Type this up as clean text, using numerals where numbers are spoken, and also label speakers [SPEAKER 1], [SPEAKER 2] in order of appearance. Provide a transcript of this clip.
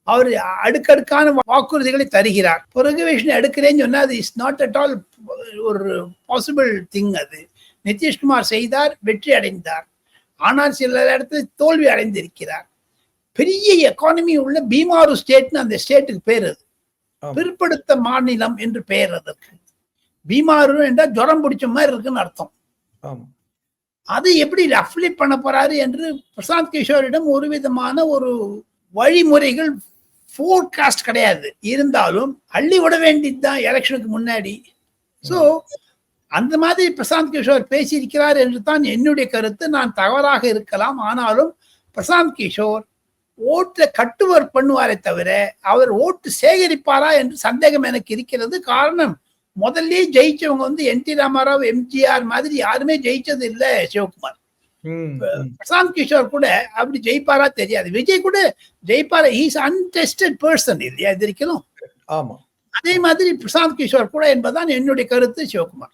[SPEAKER 1] அவர் அடுக்கடுக்கான வாக்குறுதிகளை தருகிறார். ரிசர்வேஷன் எடுக்கிறேன்னு சொன்னா அது இஸ் நாட் அட் ஆல் ஒரு பாசிபிள் திங். அது நிதிஷ்குமார் செய்தார், வெற்றி அடைந்தார். ஆனால் சில இடத்துல தோல்வி அடைந்திருக்கிறார். பெரிய எக்கானமி உள்ள பீமாரு ஸ்டேட்னு அந்த ஸ்டேட்டுக்கு பேர். அது பிற்படுத்த மாநிலம் என்று பெயர் அதற்கு. பீமாரு என்றால் ஜுரம் பிடிச்ச மாதிரி இருக்குன்னு அர்த்தம். அது எப்படி அப்ளிக் பண்ண போறாரு என்று பிரசாந்த் கிஷோரிடம் ஒரு விதமான ஒரு வழிமுறைகள் ஃபோர்காஸ்ட் கிடையாது. இருந்தாலும் அள்ளி விட வேண்டியதுதான் எலெக்ஷனுக்கு முன்னாடி. ஸோ அந்த மாதிரி பிரசாந்த் கிஷோர் பேசியிருக்கிறார் என்று தான் என்னுடைய கருத்து. நான் தவறாக இருக்கலாம். ஆனாலும் பிரசாந்த் கிஷோர் ஓட்டை கட்டுவர் பண்ணுவாரே தவிர அவர் ஓட்டு சேகரிப்பாரா என்று சந்தேகம் எனக்கு இருக்கிறது. காரணம், முதல்ல ஜெயிச்சவங்க என்டி ராமாராவ், எம்ஜிஆர் மாதிரி யாருமே ஜெயிச்சது இல்லை. சிவகுமார், பிரசாந்த் கிஷோர் கூட அப்படி ஜெயிப்பாரா தெரியாது. விஜய் கூட ஜெயிப்பாரா, இஸ் அன்டெஸ்டட் பர்சன் இல்லையா இது இருக்கணும். அதே மாதிரி பிரசாந்த் கிஷோர் கூட என்பதுதான் என்னுடைய கருத்து. சிவகுமார்.